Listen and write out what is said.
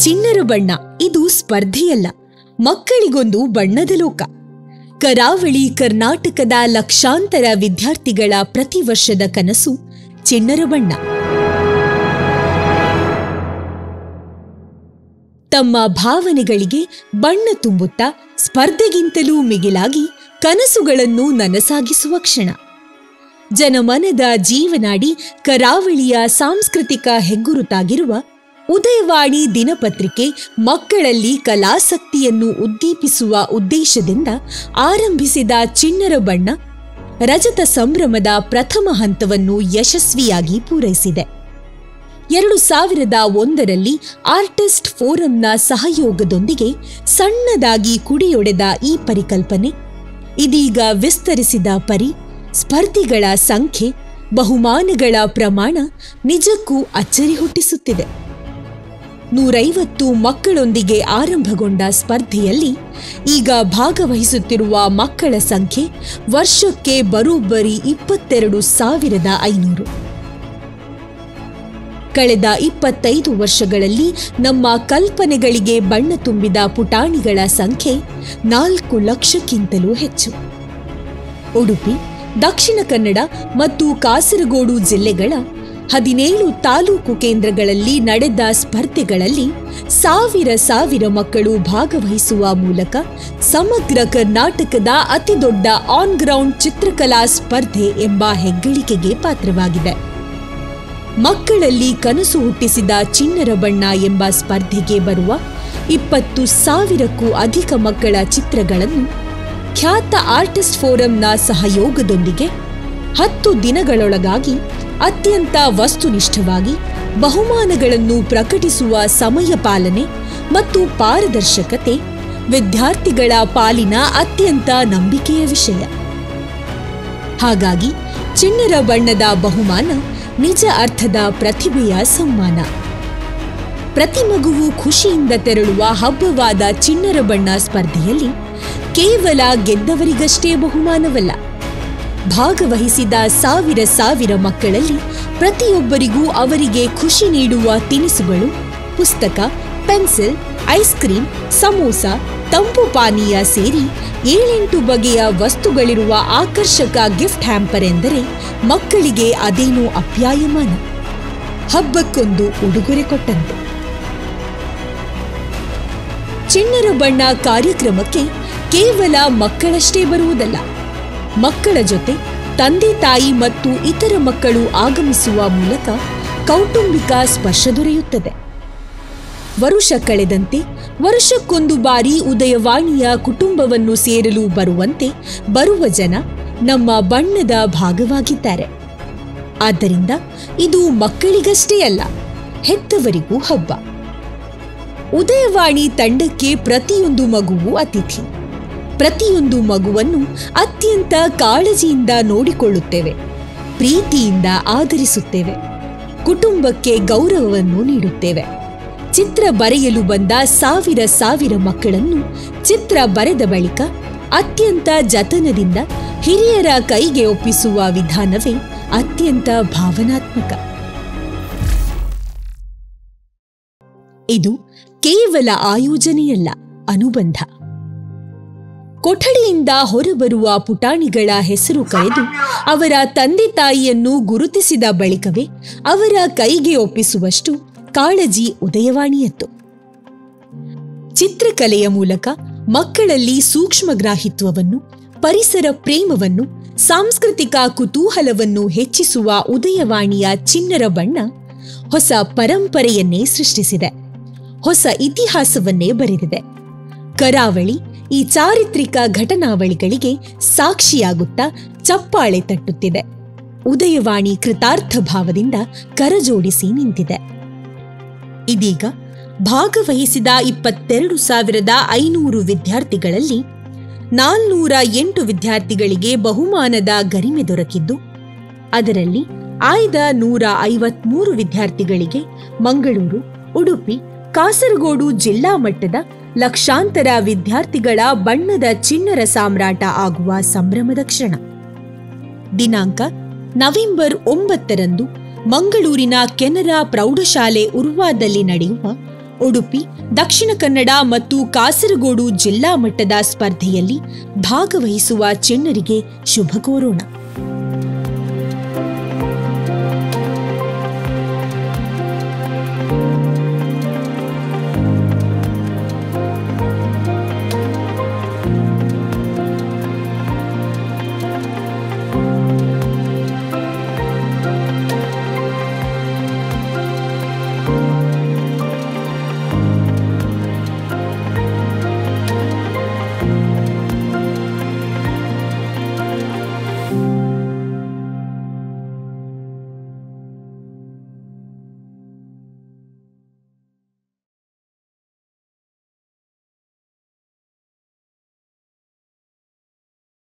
ಚಿಣ್ಣರ ಬಣ್ಣ ಇದು ಸ್ಪರ್ಧೆಯಲ್ಲ, ಮಕ್ಕಳಿಗೊಂದು ಬಣ್ಣದ ಲೋಕ. ಕರಾವಳಿ ಕರ್ನಾಟಕದ ಲಕ್ಷಾಂತರ ವಿದ್ಯಾರ್ಥಿಗಳ ಪ್ರತಿ ವರ್ಷದ ಕನಸು ಚಿಣ್ಣರ ಬಣ್ಣ. ತಮ್ಮ ಭಾವನೆಗಳಿಗೆ ಬಣ್ಣ ತುಂಬುತ್ತಾ ಸ್ಪರ್ಧೆಗಿಂತಲೂ ಮಿಗಿಲಾಗಿ ಕನಸುಗಳನ್ನು ನನಸಾಗಿಸುವ ಕ್ಷಣ. ಜನಮನದ ಜೀವನಾಡಿ ಕರಾವಳಿಯ ಸಾಂಸ್ಕೃತಿಕ ಹೆಗ್ಗುರುತಾಗಿರುವ ಉದಯವಾಣಿ ದಿನಪತ್ರಿಕೆ ಮಕ್ಕಳಲ್ಲಿ ಕಲಾಸಕ್ತಿಯನ್ನು ಉದ್ದೀಪಿಸುವ ಉದ್ದೇಶದಿಂದ ಆರಂಭಿಸಿದ ಚಿಣ್ಣರ ಬಣ್ಣ ರಜತ ಸಂಭ್ರಮದ ಪ್ರಥಮ ಹಂತವನ್ನು ಯಶಸ್ವಿಯಾಗಿ ಪೂರೈಸಿದೆ. 2001ರಲ್ಲಿ ಆರ್ಟಿಸ್ಟ್ ಫೋರಂನ ಸಹಯೋಗದೊಂದಿಗೆ ಸಣ್ಣದಾಗಿ ಕುಡಿಯೊಡೆದ ಈ ಪರಿಕಲ್ಪನೆ ಇದೀಗ ವಿಸ್ತರಿಸಿದ ಪರಿ, ಸ್ಪರ್ಧಿಗಳ ಸಂಖ್ಯೆ, ಬಹುಮಾನಗಳ ಪ್ರಮಾಣ ನಿಜಕ್ಕೂ ಅಚ್ಚರಿ ಹುಟ್ಟಿಸುತ್ತಿದೆ. 150 ಮಕ್ಕಳೊಂದಿಗೆ ಆರಂಭಗೊಂಡ ಸ್ಪರ್ಧೆಯಲ್ಲಿ ಈಗ ಭಾಗವಹಿಸುತ್ತಿರುವ ಮಕ್ಕಳ ಸಂಖ್ಯೆ ವರ್ಷಕ್ಕೆ ಬರೋಬ್ಬರಿ 22,500. ಕಳೆದ 25 ವರ್ಷಗಳಲ್ಲಿ ನಮ್ಮ ಕಲ್ಪನೆಗಳಿಗೆ ಬಣ್ಣ ತುಂಬಿದ ಪುಟಾಣಿಗಳ ಸಂಖ್ಯೆ 4 ಲಕ್ಷಕ್ಕಿಂತಲೂ ಹೆಚ್ಚು. ಉಡುಪಿ, ದಕ್ಷಿಣ ಕನ್ನಡ ಮತ್ತು ಕಾಸರಗೋಡು ಜಿಲ್ಲೆಗಳ 17 ತಾಲೂಕು ಕೇಂದ್ರಗಳಲ್ಲಿ ನಡೆದ ಸ್ಪರ್ಧೆಗಳಲ್ಲಿ ಸಾವಿರ ಮಕ್ಕಳು ಭಾಗವಹಿಸುವ ಮೂಲಕ ಸಮಗ್ರ ಕರ್ನಾಟಕದ ಅತಿದೊಡ್ಡ ಆನ್ ಗ್ರೌಂಡ್ ಚಿತ್ರಕಲಾ ಸ್ಪರ್ಧೆ ಎಂಬ ಹೆಗ್ಗಳಿಕೆಗೆ ಪಾತ್ರವಾಗಿದೆ. ಮಕ್ಕಳಲ್ಲಿ ಕನಸು ಹುಟ್ಟಿಸಿದ ಚಿಣ್ಣರ ಬಣ್ಣ ಎಂಬ ಸ್ಪರ್ಧೆಗೆ ಬರುವ 20,000ಕ್ಕೂ ಅಧಿಕ ಮಕ್ಕಳ ಚಿತ್ರಗಳನ್ನು ಖ್ಯಾತ ಆರ್ಟಿಸ್ಟ್ ಫೋರಂನ ಸಹಯೋಗದೊಂದಿಗೆ 10 ದಿನಗಳೊಳಗಾಗಿ ಅತ್ಯಂತ ವಸ್ತುನಿಷ್ಠವಾಗಿ ಬಹುಮಾನಗಳನ್ನು ಪ್ರಕಟಿಸುವ ಸಮಯ ಪಾಲನೆ ಮತ್ತು ಪಾರದರ್ಶಕತೆ ವಿದ್ಯಾರ್ಥಿಗಳ ಪಾಲಿನ ಅತ್ಯಂತ ನಂಬಿಕೆಯ ವಿಷಯ. ಹಾಗಾಗಿ ಚಿಣ್ಣರ ಬಣ್ಣದ ಬಹುಮಾನ ನಿಜ ಅರ್ಥದ ಪ್ರತಿಭೆಯ ಸಮ್ಮಾನ. ಪ್ರತಿ ಮಗುವು ಖುಷಿಯಿಂದ ತೆರಳುವ ಹಬ್ಬವಾದ ಚಿಣ್ಣರ ಬಣ್ಣ ಸ್ಪರ್ಧೆಯಲ್ಲಿ ಕೇವಲ ಗೆದ್ದವರಿಗಷ್ಟೇ ಬಹುಮಾನವಲ್ಲ, ಭಾಗವಹಿಸಿದ ಸಾವಿರ ಮಕ್ಕಳಲ್ಲಿ ಪ್ರತಿಯೊಬ್ಬರಿಗೂ ಅವರಿಗೆ ಖುಷಿ ನೀಡುವ ತಿನಿಸುಗಳು, ಪುಸ್ತಕ, ಪೆನ್ಸಿಲ್, ಐಸ್ ಕ್ರೀಮ್, ಸಮೋಸ, ತಂಪು ಪಾನೀಯ ಸೇರಿ 7-8 ಬಗೆಯ ವಸ್ತುಗಳಿರುವ ಆಕರ್ಷಕ ಗಿಫ್ಟ್ ಹ್ಯಾಂಪರ್ ಎಂದರೆ ಮಕ್ಕಳಿಗೆ ಅದೇನೋ ಅಪ್ಯಾಯಮಾನ, ಹಬ್ಬಕ್ಕೊಂದು ಉಡುಗೊರೆ ಕೊಟ್ಟಂತೆ. ಚಿಣ್ಣರ ಬಣ್ಣ ಕಾರ್ಯಕ್ರಮಕ್ಕೆ ಕೇವಲ ಮಕ್ಕಳಷ್ಟೇ ಬರುವುದಲ್ಲ, ಮಕ್ಕಳ ಜೊತೆ ತಂದೆ ತಾಯಿ ಮತ್ತು ಇತರ ಮಕ್ಕಳು ಆಗಮಿಸುವ ಮೂಲಕ ಕೌಟುಂಬಿಕ ಸ್ಪರ್ಶ ದೊರೆಯುತ್ತದೆ. ವರುಷ ಕಳೆದಂತೆ ವರ್ಷಕ್ಕೊಂದು ಬಾರಿ ಉದಯವಾಣಿಯ ಕುಟುಂಬವನ್ನು ಸೇರಲು ಬರುವಂತೆ ಬರುವ ಜನ ನಮ್ಮ ಬಣ್ಣದ ಭಾಗವಾಗಿದ್ದಾರೆ. ಆದ್ದರಿಂದ ಇದು ಮಕ್ಕಳಿಗಷ್ಟೇ ಅಲ್ಲ, ಹೆತ್ತವರಿಗೂ ಹಬ್ಬ. ಉದಯವಾಣಿ ತಂಡಕ್ಕೆ ಪ್ರತಿಯೊಂದು ಮಗುವು ಅತಿಥಿ. ಪ್ರತಿಯೊಂದು ಮಗುವನ್ನು ಅತ್ಯಂತ ಕಾಳಜಿಯಿಂದ ನೋಡಿಕೊಳ್ಳುತ್ತೇವೆ, ಪ್ರೀತಿಯಿಂದ ಆದರಿಸುತ್ತೇವೆ, ಕುಟುಂಬಕ್ಕೆ ಗೌರವವನ್ನು ನೀಡುತ್ತೇವೆ. ಚಿತ್ರ ಬರೆಯಲು ಬಂದ ಸಾವಿರ ಮಕ್ಕಳನ್ನು ಚಿತ್ರ ಬರೆದ ಬಳಿಕ ಅತ್ಯಂತ ಜತನದಿಂದ ಹಿರಿಯರ ಕೈಗೆ ಒಪ್ಪಿಸುವ ವಿಧಾನವೇ ಅತ್ಯಂತ ಭಾವನಾತ್ಮಕ. ಇದು ಕೇವಲ ಆಯೋಜನೆಯಲ್ಲ, ಅನುಬಂಧ. ಕೊಠಡಿಯಿಂದ ಹೊರಬರುವ ಪುಟಾಣಿಗಳ ಹೆಸರು ಕರೆದು ಅವರ ತಂದೆ ತಾಯಿಯನ್ನು ಗುರುತಿಸಿದ ಬಳಿಕವೇ ಅವರ ಕೈಗೆ ಒಪ್ಪಿಸುವಷ್ಟು ಕಾಳಜಿ ಉದಯವಾಣಿಯತ್ತು. ಚಿತ್ರಕಲೆಯ ಮೂಲಕ ಮಕ್ಕಳಲ್ಲಿ ಸೂಕ್ಷ್ಮಗ್ರಾಹಿತ್ವವನ್ನು, ಪರಿಸರ ಪ್ರೇಮವನ್ನು, ಸಾಂಸ್ಕೃತಿಕ ಕುತೂಹಲವನ್ನು ಹೆಚ್ಚಿಸುವ ಉದಯವಾಣಿಯ ಚಿಣ್ಣರ ಬಣ್ಣ ಹೊಸ ಪರಂಪರೆಯನ್ನೇ ಸೃಷ್ಟಿಸಿದೆ, ಹೊಸ ಇತಿಹಾಸವನ್ನೇ ಬರೆದಿದೆ. ಕರಾವಳಿ ಈ ಚಾರಿತ್ರಿಕ ಘಟನಾವಳಿಗಳಿಗೆ ಸಾಕ್ಷಿಯಾಗುತ್ತಾ ಚಪ್ಪಾಳೆ ತಟ್ಟುತ್ತಿದೆ. ಉದಯವಾಣಿ ಕೃತಾರ್ಥ ಭಾವದಿಂದ ಕರಜೋಡಿಸಿ ನಿಂತಿದೆ. ಇದೀಗ ಭಾಗವಹಿಸಿದ 22,500 ವಿದ್ಯಾರ್ಥಿಗಳಲ್ಲಿ 408 ವಿದ್ಯಾರ್ಥಿಗಳಿಗೆ ಬಹುಮಾನದ ಗರಿಮೆ ದೊರಕಿದ್ದು, ಅದರಲ್ಲಿ ಆಯ್ದ 153 ವಿದ್ಯಾರ್ಥಿಗಳಿಗೆ ಮಂಗಳೂರು, ಉಡುಪಿ, ಕಾಸರಗೋಡು ಜಿಲ್ಲಾ ಮಟ್ಟದ ಲಕ್ಷಾಂತರ ವಿದ್ಯಾರ್ಥಿಗಳ ಬಣ್ಣದ ಚಿಣ್ಣರ ಸಾಮ್ರಾಟ ಆಗುವ ಸಂಭ್ರಮದ ಕ್ಷಣ. ದಿನಾಂಕ ನವೆಂಬರ್ 9ರಂದು ಮಂಗಳೂರಿನ ಕೆನರಾ ಪ್ರೌಢಶಾಲೆ ಉರ್ವಾದಲ್ಲಿ ನಡೆಯುವ ಉಡುಪಿ, ದಕ್ಷಿಣ ಕನ್ನಡ ಮತ್ತು ಕಾಸರಗೋಡು ಜಿಲ್ಲಾ ಮಟ್ಟದ ಸ್ಪರ್ಧೆಯಲ್ಲಿ ಭಾಗವಹಿಸುವ ಚಿಣ್ಣರಿಗೆ ಶುಭ ಕೋರೋಣ.